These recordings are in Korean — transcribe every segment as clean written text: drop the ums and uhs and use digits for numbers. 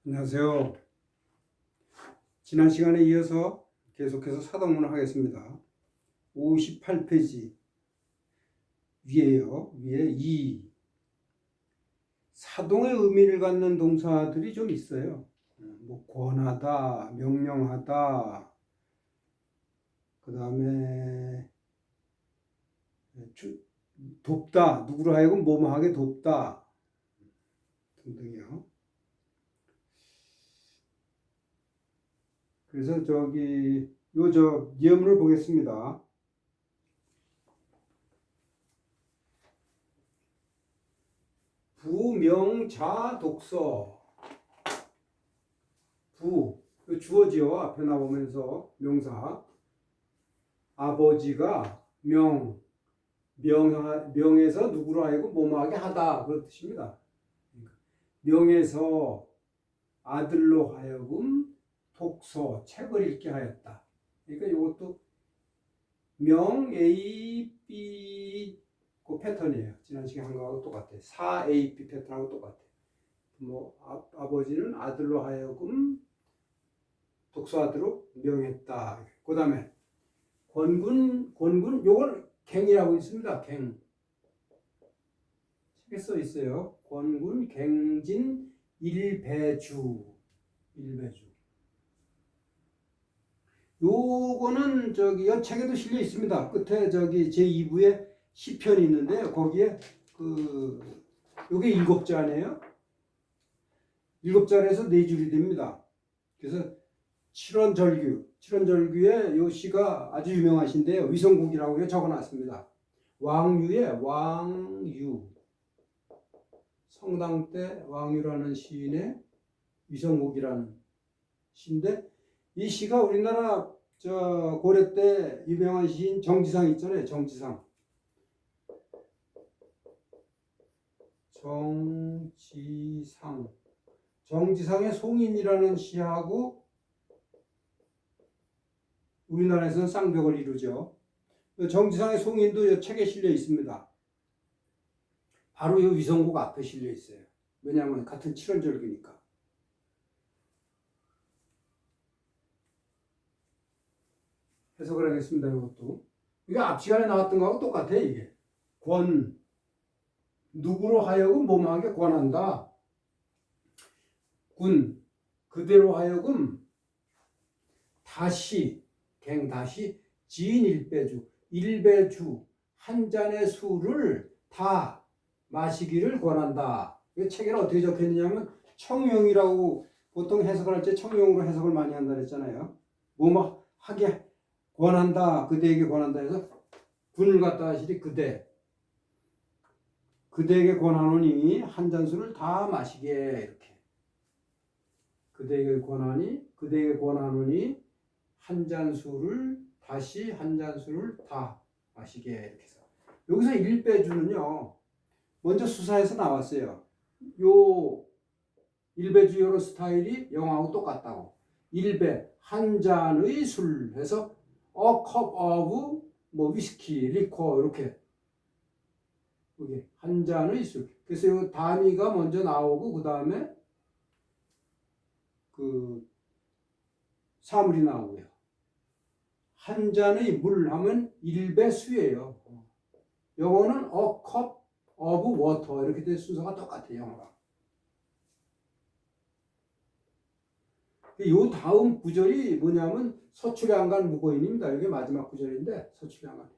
안녕하세요. 지난 시간에 이어서 계속해서 사동문을 하겠습니다. 58페이지 위에요. 위에 이 사동의 의미를 갖는 동사들이 좀 있어요. 뭐 권하다, 명령하다, 그 다음에 돕다, 누구로 하여금 뭐뭐하게 돕다 등등이요. 그래서 예문을 보겠습니다. 부명자 독서. 주어지요. 앞에 나오면서 명사. 아버지가 명에서 누구로 하여금 뭐뭐하게 하다 그런 뜻입니다. 명에서 아들로 하여금 독서, 책을 읽게 하였다. 그러니까 이것도 명 A, B 그 패턴이에요. 지난 시간 한 거하고 똑같아요. 4A, B 패턴하고 똑같아요. 아버지는 아들로 하여금 독서하도록 명했다. 그 다음에 권군, 요건 갱이라고 있습니다. 갱. 책에 써 있어요. 권군, 갱진, 일배주. 요거는 이 책에도 실려 있습니다. 끝에 제2부에 시편이 있는데요. 거기에 요게 7자네요. 7자에서 4줄이 됩니다. 그래서 칠원절규에 요 시가 아주 유명하신데요. 위성국이라고 적어놨습니다. 왕유의 왕유. 성당 때 왕유라는 시인의 위성국이라는 시인데 이 시가 우리나라 고려 때 유명한 시인 정지상 있잖아요. 정지상의 송인이라는 시하고 우리나라에서는 쌍벽을 이루죠. 정지상의 송인도 이 책에 실려 있습니다. 바로 이 위성국 앞에 실려 있어요. 왜냐하면 같은 칠원절기니까. 해석을 하겠습니다. 이것도. 이게 앞 시간에 나왔던 거하고 똑같아요. 이게. 누구로 하여금 뭐뭐하게 권한다. 그대로 하여금 다시 지인 일배주 한 잔의 술을 다 마시기를 권한다. 이 책에는 어떻게 적혀있느냐면 청용이라고 보통 해석을 할 때 청용으로 해석을 많이 한다 그랬잖아요. 뭐뭐 하게 권한다. 그대에게 권한다 해서 군을 갖다 하시리 그대에게 권하노니 한 잔 술을 다 마시게 이렇게. 그대에게 권하노니 한 잔 술을 다 마시게 이렇게 해서. 여기서 일배주는요. 먼저 수사에서 나왔어요. 요 일배주 요런 스타일이 영어하고 똑같다고. 일배 한 잔의 술 해서 a cup of 위스키, 리코 이렇게. 이게 한 잔의 술. 그래서 요 단위가 먼저 나오고 그 다음에 사물이 나오고요. 한 잔의 물 하면 일배수예요. 영어는 a cup of water 이렇게 된 순서가 똑같아요. 영어가. 요 다음 구절이 뭐냐면 서출에 안 간 무고인입니다. 이게 마지막 구절인데 서출에 안 간.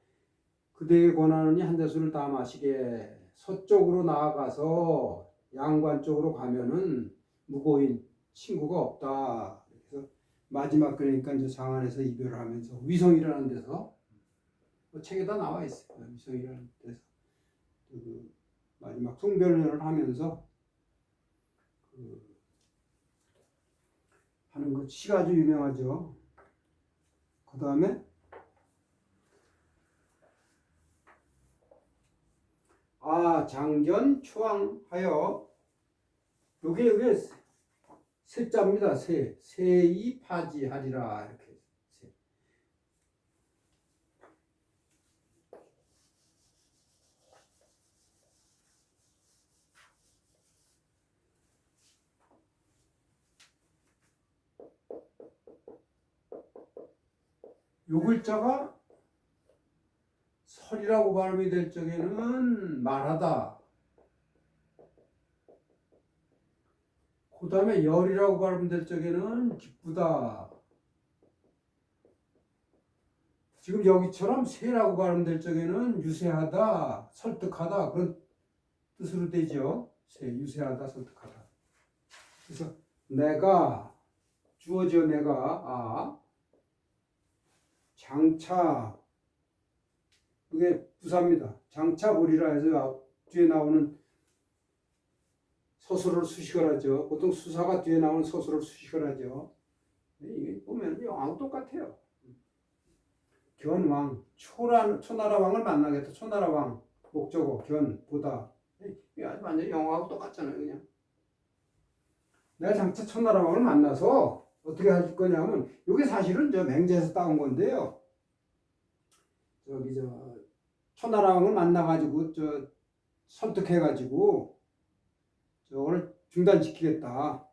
그대에게 권하노니 한 잔 술을 다 마시게. 서쪽으로 나아가서 양관 쪽으로 가면은 무고인 친구가 없다. 그래서 마지막 그러니까 이제 장안에서 이별을 하면서 위성이라는 데서 책에다 나와 있어요. 위성이라는 데서 마지막 송별회를 하면서 하는 것 시가 아주 유명하죠. 그 다음에 장견 초항하여 요게 세자입니다. 세이 파지하리라 이렇게. 요 글자가 설이라고 발음이 될 적에는 말하다. 그 다음에 열이라고 발음될 적에는 기쁘다. 지금 여기처럼 새라고 발음될 적에는 유세하다, 설득하다 그런 뜻으로 되죠. 새, 유세하다, 설득하다. 그래서 내가 주어져 내가 장차 그게 부사입니다. 장차 보리라 해서 뒤에 나오는 서술을 수식을 하죠. 보통 수사가 뒤에 나오는 서술을 수식을 하죠. 이게 보면 영하고 똑같아요. 견왕, 초나라 왕을 만나겠다. 초나라 왕, 목적어, 견, 보다. 이게 완전 영하고 똑같잖아요. 그냥. 내가 장차 초나라 왕을 만나서 어떻게 할 거냐면, 이게 사실은 저 맹자에서 따온 건데요. 초나라 왕을 만나가지고, 설득해가지고, 저걸 중단시키겠다.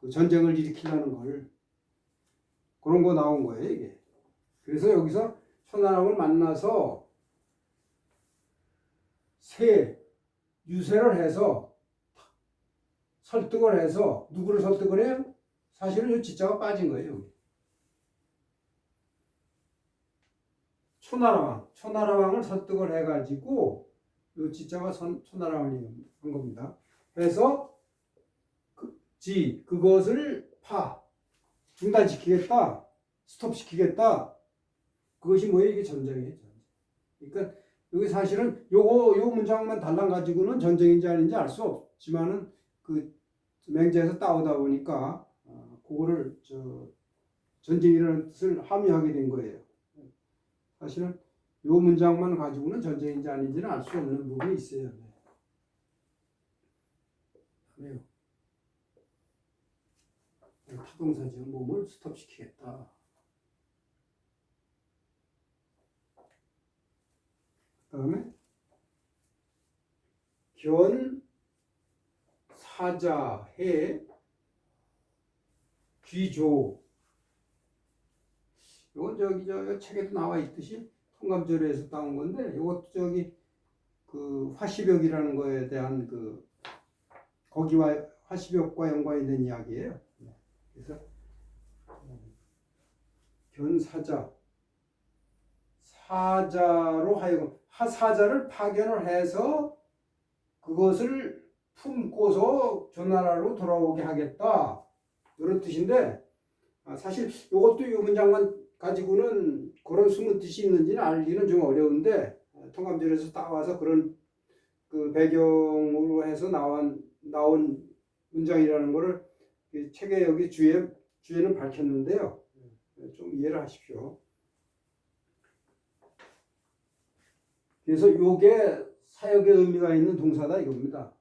그 전쟁을 일으키려는 걸. 그런 거 나온 거예요, 이게. 그래서 여기서 초나라왕을 만나서 유세를 해서 설득을 해서 누구를 설득을 해요? 사실은 이 지자가 빠진 거예요. 여기. 초나라왕을 설득을 해가지고 이 지자가 초나라왕이 한 겁니다. 그래서 그것을 중단시키겠다, 스톱시키겠다. 그것이 뭐예요? 이게 전쟁이에요. 그러니까 여기 사실은 요 문장만 달랑 가지고는 전쟁인지 아닌지 알 수 없지만은 그 맹자에서 따오다 보니까 그거를 전쟁이라는 뜻을 함유하게 된 거예요. 사실은 요 문장만 가지고는 전쟁인지 아닌지는 알 수 없는 부분이 있어요. 그래요. 타동사죠. 몸을 스톱시키겠다. 그 다음에 견, 사자, 해, 귀조. 이건 저 책에도 나와 있듯이 통감절에서 따온 건데, 이것도 그 화시벽이라는 거에 대한 거기와 화시벽과 연관이 된 이야기예요. 그래서 견사자, 사자로 하여금 사자를 파견을 해서 그것을 품고서 조나라로 돌아오게 하겠다, 이런 뜻인데, 사실 이것도 이 문장만 가지고는 그런 숨은 뜻이 있는지는 알기는 좀 어려운데, 통감절에서 따와서 그런 그 배경으로 해서 나온 문장이라는 거를 책에 여기 주에는 밝혔는데요. 좀 이해를 하십시오. 그래서 요게 사역의 의미가 있는 동사다 이겁니다.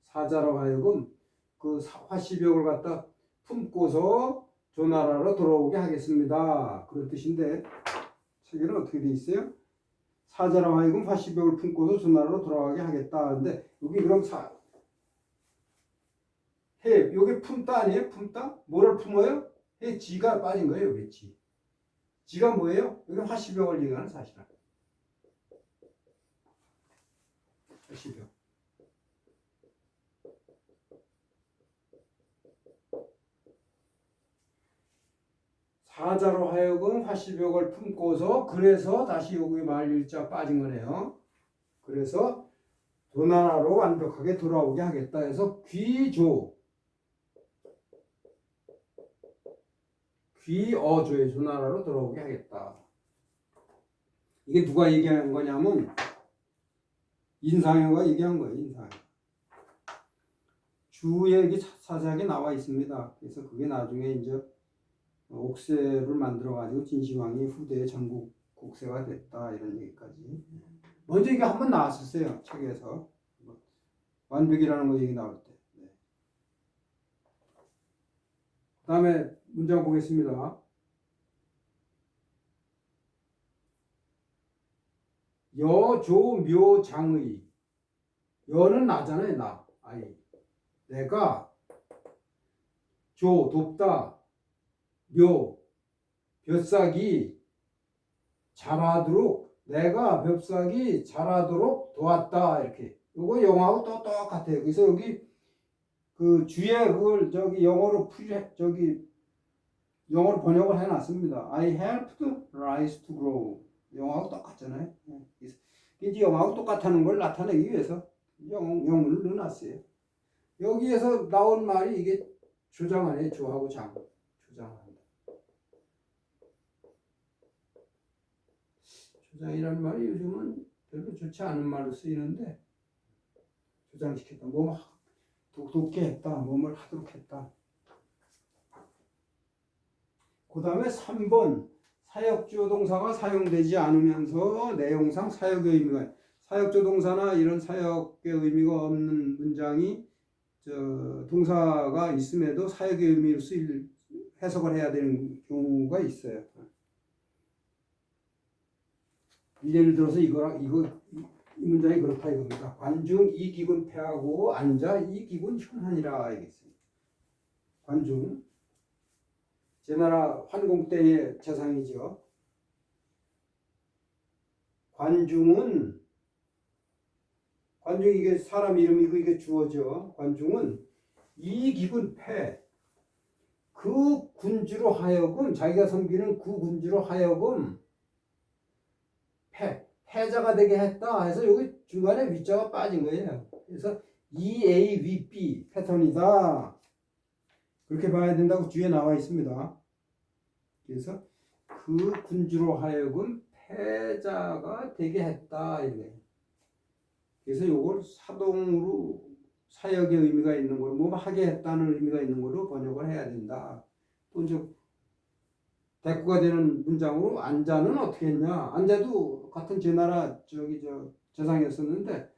사자로 하여금 그 화시벽을 갖다 품고서 조나라로 돌아오게 하겠습니다. 그런 뜻인데, 책에는 어떻게 돼 있어요? 사자로 하여금 화시벽을 품고서 조나라로 돌아가게 하겠다. 근데 여기 그럼 요게 품다 아니에요? 품다? 뭐를 품어요? 지가 빠진 거예요. 여기 지가 뭐예요? 여기 화시벽을 얘기하는 사실은. 화시벽. 사자로 하여금 화시벽을 품고서, 그래서 다시 여기 말일자 빠진 거네요. 그래서 조나라로 완벽하게 돌아오게 하겠다 해서 귀어조의 조나라로 돌아오게 하겠다. 이게 누가 얘기한 거냐면 인상효가 얘기한 거예요. 인상효. 주에 이게 자세하게 나와 있습니다. 그래서 그게 나중에 이제 옥새를 만들어 가지고 진시황이 후대의 전국 국세가 됐다, 이런 얘기까지. 먼저 이게 한번 나왔었어요. 책에서. 완벽이라는 거 얘기 나올 때. 네. 그 다음에 문장 보겠습니다. 여조묘장의. 여는 나잖아요. 나. 아이. 내가 돕다. 묘, 벼싹이 자라도록 내가 벼싹이 자라도록 도왔다 이렇게. 요거 영어하고 또 똑같아요. 그래서 여기 그 주에 그걸 저기 영어로 번역을 해놨습니다. I helped rice to grow. 영어하고 똑같잖아요. 그래서 이제 영어하고 똑같다는 걸 나타내기 위해서 영문을 넣어놨어요. 여기에서 나온 말이 이게 조장하네. 조하고 장. 조장한다. 조장이라는 말이 요즘은 별로 좋지 않은 말로 쓰이는데 조장시켰다. 뭐 돕게 했다. 뭐뭘 하도록 했다. 그 다음에 3번 사역주어 동사가 사용되지 않으면서 내용상 사역의 의미가 사역주어 동사나 이런 사역의 의미가 없는 문장이 동사가 있음에도 사역의 의미로 쓰일 해석을 해야 되는 경우가 있어요. 예를 들어서 이 문장이 그렇다 이겁니다. 관중 이 기군 패하고 앉아 이 기군 현하니라 이겠어요. 관중 제나라 환공 때의 재상이죠. 관중 이게 사람 이름이고 이게 주어죠. 관중은 이 기분 그 군주로 하여금 자기가 섬기는 그 군주로 하여금 패자가 되게 했다 해서 여기 중간에 위자가 빠진 거예요. 그래서 EA VB 패턴이다. 그렇게 봐야 된다고 뒤에 나와 있습니다. 그래서 그 군주로 하여금 패자가 되게 했다 이래. 그래서 이걸 사동으로 사역의 의미가 있는 걸 뭐 하게 했다는 의미가 있는 걸로 번역을 해야 된다. 또 이제 대꾸가 되는 문장으로 안자는 어떻게 했냐? 안자도 같은 제나라 재상이었었는데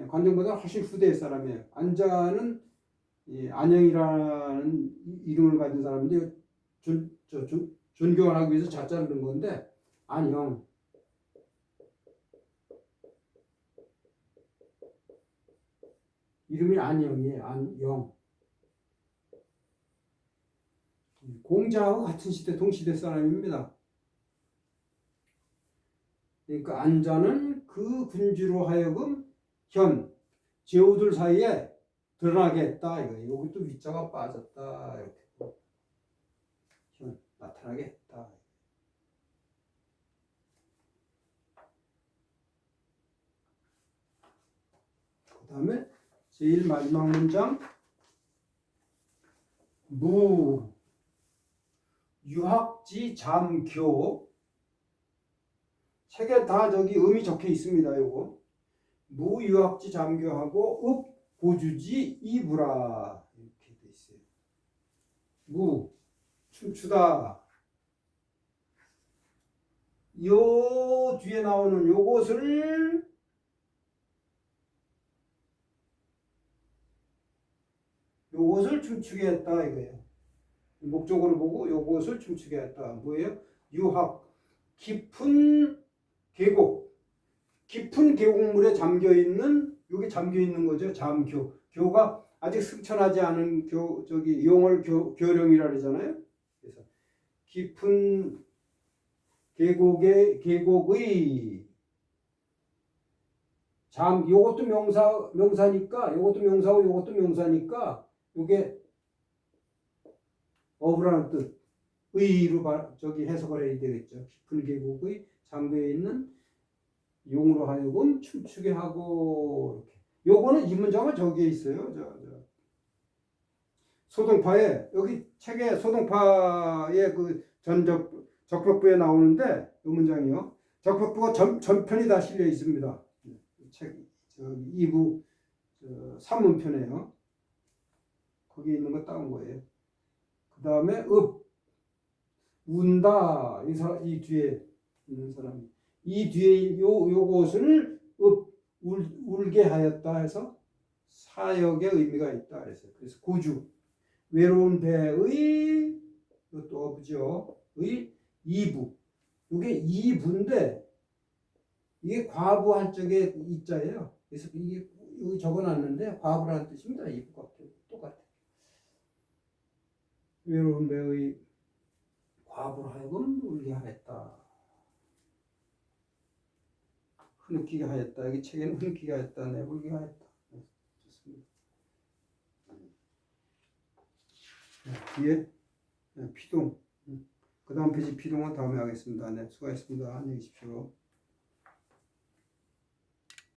관정보다 훨씬 후대의 사람이에요. 안자는 안영이라는 이름을 가진 사람인데 존경을 하기 위해서 자자를 넣은 건데 안영. 이름이 안영이에요. 안영. 공자하고 같은 시대 동시대 사람입니다. 그러니까 안자는 그 군주로 하여금 제후들 사이에 드러나게 했다. 이것도 위자가 빠졌다. 이렇게 나타나게 했다. 그 다음에 제일 마지막 문장 유학지 잠교 책에 다 저기 음이 적혀 있습니다. 요거 무유학지 잠교하고 고주지 이부라 이렇게 돼 있어요. 춤추다. 요 뒤에 나오는 요것을 춤추게 했다 이거예요. 목적어를 보고 요것을 춤추게 했다. 뭐예요? 유학 깊은 계곡물에 잠겨 있는 요게 잠겨 있는 거죠. 교가 아직 승천하지 않은 용을 교령이라 그러잖아요. 그래서 깊은 계곡의 요것도 명사니까 요것도 명사고 요것도 명사니까 요게 어부라는 뜻 의로 해석을 해야 되겠죠. 깊은 계곡의 잠겨 있는 용으로 하여금 춤추게 하고 이렇게. 요거는 이 문장은 저기에 있어요. 소동파에 여기 책에 소동파의 그 적벽부에 나오는데 이 문장이요. 적벽부가 전편이 다 실려 있습니다. 책 2부 3문편에요. 거기 있는 거 따온 거예요. 그 다음에 운다 이 뒤에 있는 사람. 이 뒤에 요것을 울게 하였다 해서 사역의 의미가 있다 그래서 고주 외로운 배의 이것도 어부죠. 의 이부. 이게 이부인데 이게 과부할 적에 이자예요. 그래서 이게 여기 적어놨는데 과부라는 뜻입니다. 이부가 똑같아. 외로운 배의 아부로 하여금 울게 하였다. 흐느끼게 하였다. 여기 책에는 흐느끼게 하였다. 내불게 하였다. 좋습니다. 뒤에 피동. 그 다음 페이지 피동은 다음에 하겠습니다. 네, 수고하셨습니다. 안녕히 계십시오.